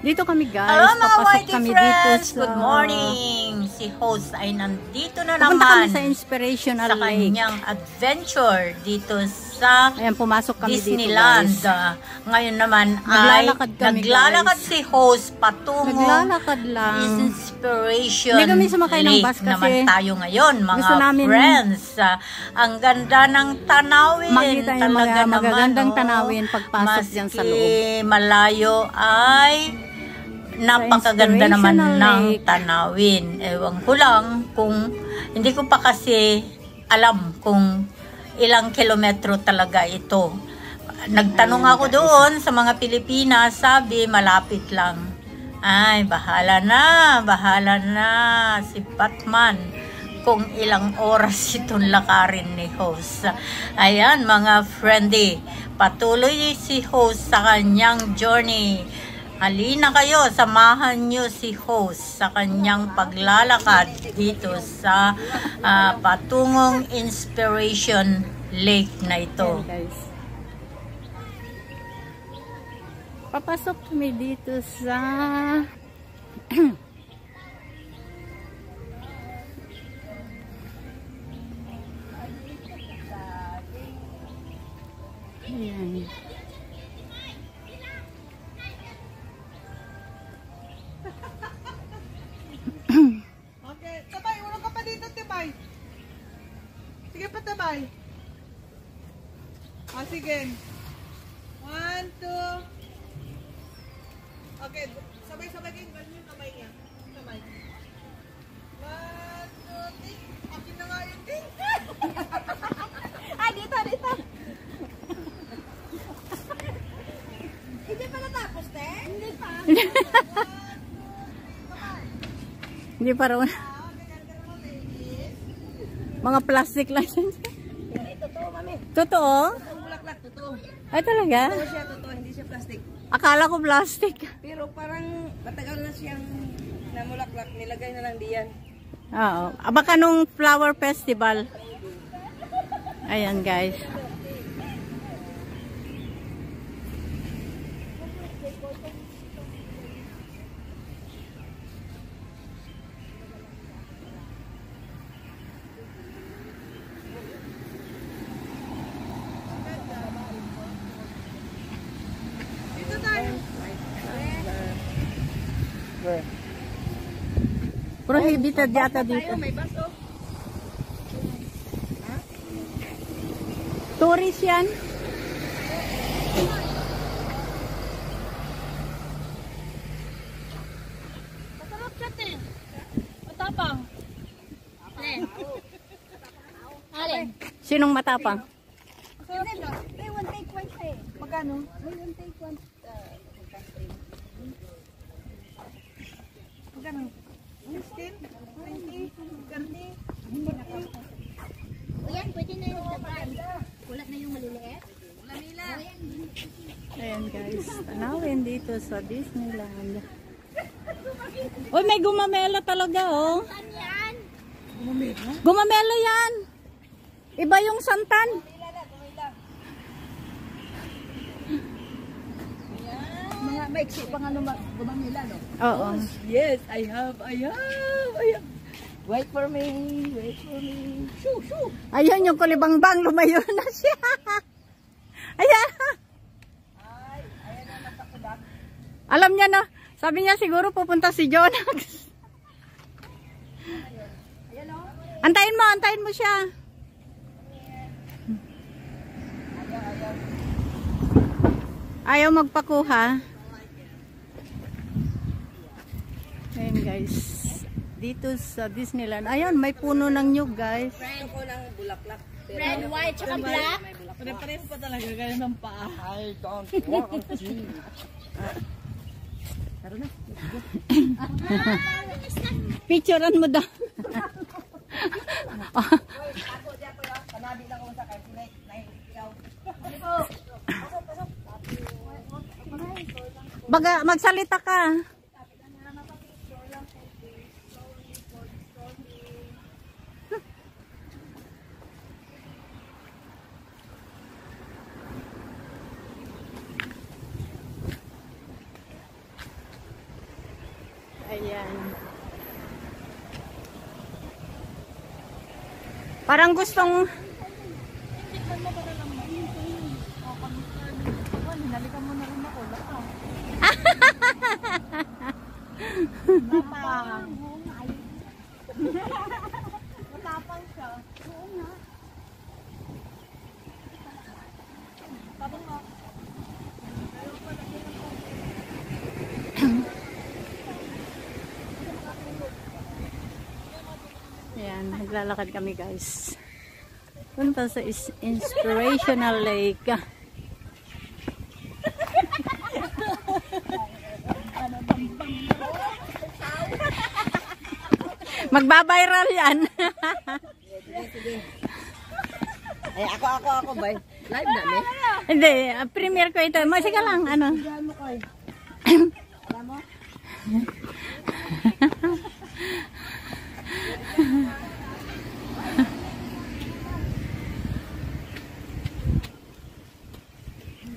Dito kami guys. Hello mga Papasok YT kami friends! dito sa... Good morning! Si host ay nandito na Pupunta kami naman sa Inspirational sa Lake. kanyang adventure dito sa Ayan, pumasok kami Disneyland. dito guys. Ngayon naman Naglalakad ay kami, naglalakad guys. si host patungo Naglalakad lang. Inspiration Hindi kami sumakay ng Lake bus kasi naman tayo ngayon mga gusto namin friends. Ang ganda ng tanawin. makita yung mga Talaga magagandang naman, tanawin pagpasok dyan sa loob. Maski malayo ay napakaganda naman ng tanawin. Ewan ko lang kung hindi ko pa kasi alam kung ilang kilometro talaga ito. Nagtanong ako doon sa mga Pilipinas, sabi malapit lang. Ay, bahala na si Batman kung ilang oras itong lakarin ni host. Ayan mga friendly, patuloy si host sa kanyang journey. Halina kayo, samahan nyo si host sa kanyang paglalakad dito sa patungong Inspiration Lake na ito. Ayan, guys. Papasok kami dito sa ayan. Okay, tabay, ulo ka pa dito, tabay. Sige pa, tabay. Sige. 1, 2. Okay, sabay-sabay kayo. Ganyan yung kamay niya. Kamay. 1, 2, 3. Akin na nga yun, din. Dito. Hindi pa natapos, te? Hindi pa. Hindi pa raw. Mga plastic lang yan. Hindi, totoo, mami. Totoo? Ang bulaklak, totoo. Ay talaga? Totoo siya, totoo. Hindi siya plastic. Akala ko plastic. Pero parang matagal na siyang namulaklak. Nilagay na lang diyan. Oo. Baka nung flower festival. Ayan guys. Dito tayo. Prohibited yata dito. May baso. Tourist yan. Masarap siya, te. Matapang. Alin? Sinong matapang? May one take one, te. Magkano? May one take one. Magkano? 16? 20? 30? O yan, pwede na yung dapat. Wala na yung maliliit. Wala nila. Ayan guys. Tanawin dito sa Disneyland. Uy, may gumamela talaga oh. Saan yan? Gumamela yan. Iba yung santan. Mga maiksi pa nga gumamila, no? Oo. Yes, I have. Wait for me. Shoo, shoo. Ayan yung kulibangbang. Lumayo na siya. Ayan. Alam niya na. Sabi niya siguro pupunta si Jonax. Antayin mo siya. Ayaw magpakuha. Ayan guys. Dito sa Disneyland. Ayan, may puno ng nyug guys. Red, red, white, tsaka black. Pare-pares pa talaga. Ganyan ng paa. I don't want to. Picturean mo daw. Baga, magsalita ka. Ayan. Parang gustong... Hinalikan mo na rin ako. Laka. Matapang siya. Oo nga. Tapang nga. Ayan, naglalakad kami guys. Punta sa Inspirational Lake. Magbabiral yan. Sige. Ay, ako, bay. Live na, eh. Hindi, premiere ko ito. Sige lang, ano. Alam mo?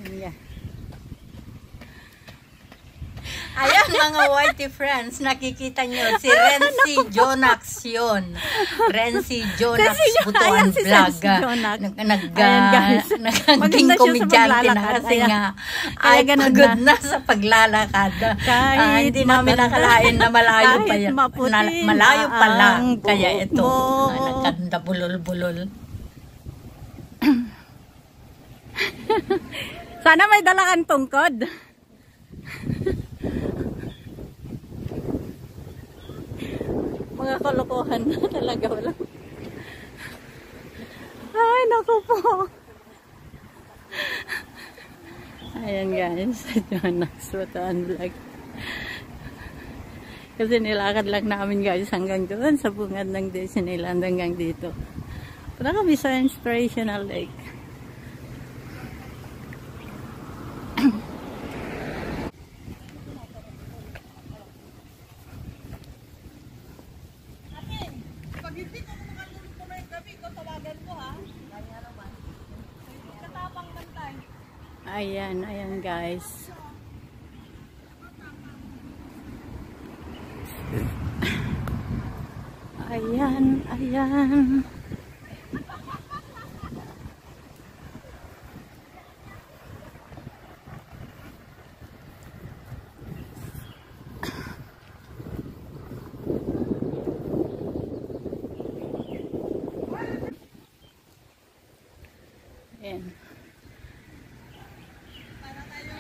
Yeah. Ayan mga whitey friends, nakikita nyo, si Rency Jonax yun. Rency Jonax Butuan ayan si Vlog. Rency Jonax. Naging Maganda siya sa komedyante na paglalakad. kasi Ayan. nga Kaya ay ganun pagod na. na sa paglalakad. Kahit Hindi namin matanda. nakalain na malayo pa Kahit yan. maputi Malayo na pa lang. ang Kaya ito, buhok mo. nagkanda bulol-bulol. Sana may dala kang tungkod. Mga kalokohan na talaga wala. Ay, naku po. Ayan guys, Jonax Butuan Vlog. Kasi nilakad lang namin guys hanggang doon sa bungad ng Disneyland hanggang dito. Punta kami sa Inspirational Lake. Pag hindi ko makatulog ko na yung gabi, ikaw tawagan ko ha. Katapang bantay. Ayan guys. Ayan. Ayan.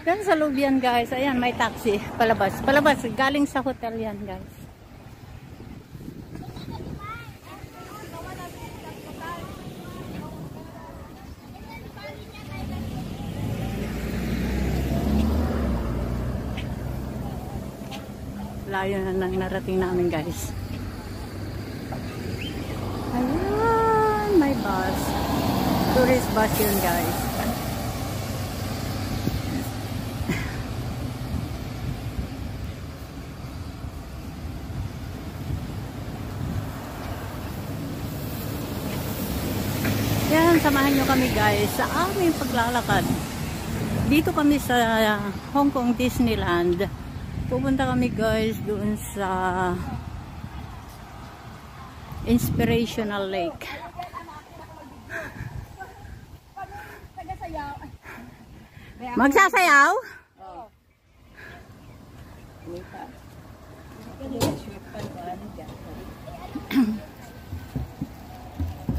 Yan sa loob yan guys. Ayan, may taxi. Palabas. Galing sa hotel yan guys. Layo na nang narating namin guys. Ayan, may bus. Tourist bus yun guys. Yan, samahan nyo kami guys sa aming paglalakad. Dito kami sa Hong Kong Disneyland. Pupunta kami guys doon sa Inspirational Lake. Magsasayaw?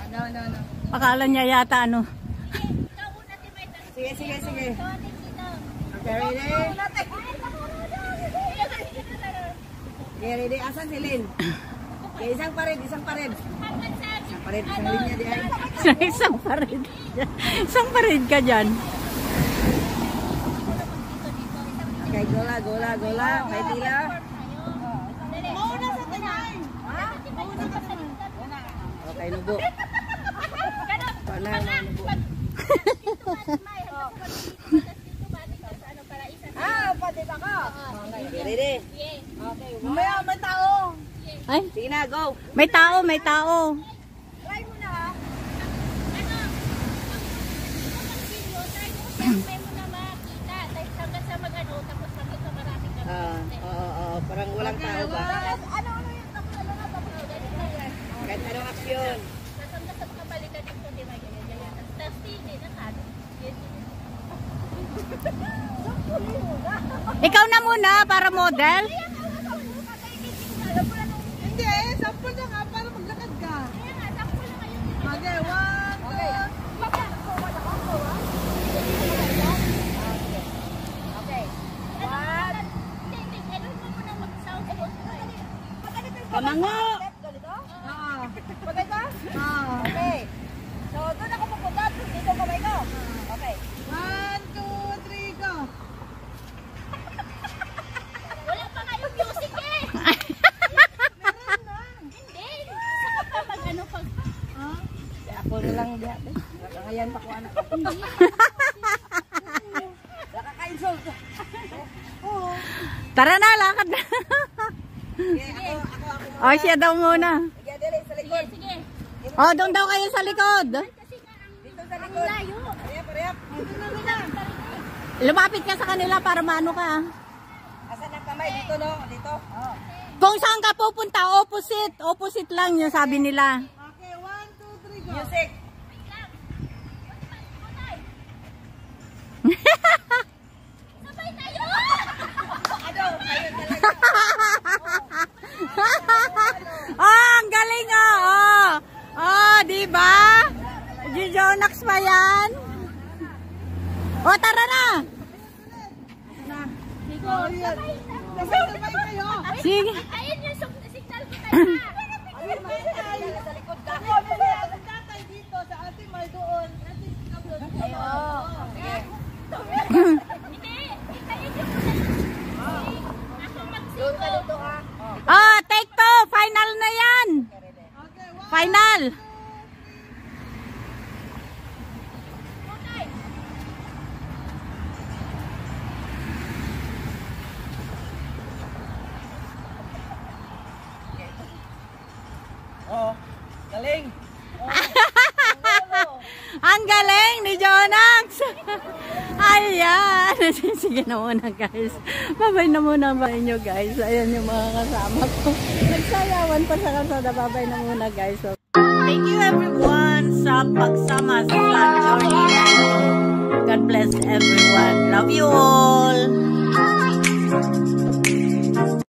Ano. Akala niya yata ano. Sige. Okay, ready? Okay, ready? Asan si Lynn? Okay, isang pared. Isang linya di ay. Isang pared. Isang pared ka dyan. Okay, gola. May tila. Mauna sa tinay. Okay, nubo. Nubo. Pati ba ka? Okay, ready? Mamaya may tao. Ay, Sige na, go. may tao. Try mo na ha. Oo, parang walang tao ba? Ikaw na muna para model. Hindi eh, sample na nga para maglakad ka. Okay, 1, 2. Kamango. Bagay ba? Okay. So, doon ako pupunta. Dito kamay ko. Okay. 1, 2, 3, go. Wala pa nga yung music eh! Hindi! Saka pa pag ano pag... Ako na lang diyan. Nakakayan pa ko anak ko. Nakaka-insult. Tara na, lakad na. Sige, ako. O, siya daw muna. Sige, dali sa likod. Sige! O, doon daw kayo sa likod. Kasi nga Dito sa ang likod. layo! Parehap. Lumapit ka sa kanila para maano ka. Asan ang kamay? Dito, no? Dito. Oh. Kung saan ka pupunta, opposite. Opposite lang yung sabi nila. Okay, 1, 2, 3, go. Music. Sabay tayo! Ano? Ayun talaga. Oh, ang galing oh. Oh, di ba? Gijonax pa yan. Oh, tara na. Sabay kayo. Sige. Ayun yung signal ko tayo ha! Ayun, May. Sa likod ka. Ako, may ang tatay dito. Sa ate May doon. Ate Kablo. Ayun. Sige. Hindi! Ayun yung ako Doon ka magsigo! dito, ha? Oh, take two. Final na yan. Okay, 1. Final. Oh, galing. Ang galing ni Jonax. Ayan. Sige na muna guys. Babay na muna ba inyo guys. Ayan yung mga kasama ko. Nagsayawan pa sa kalsada. Babay na muna guys. So, Thank you everyone sa pagsama sa journey. God bless everyone. Love you all.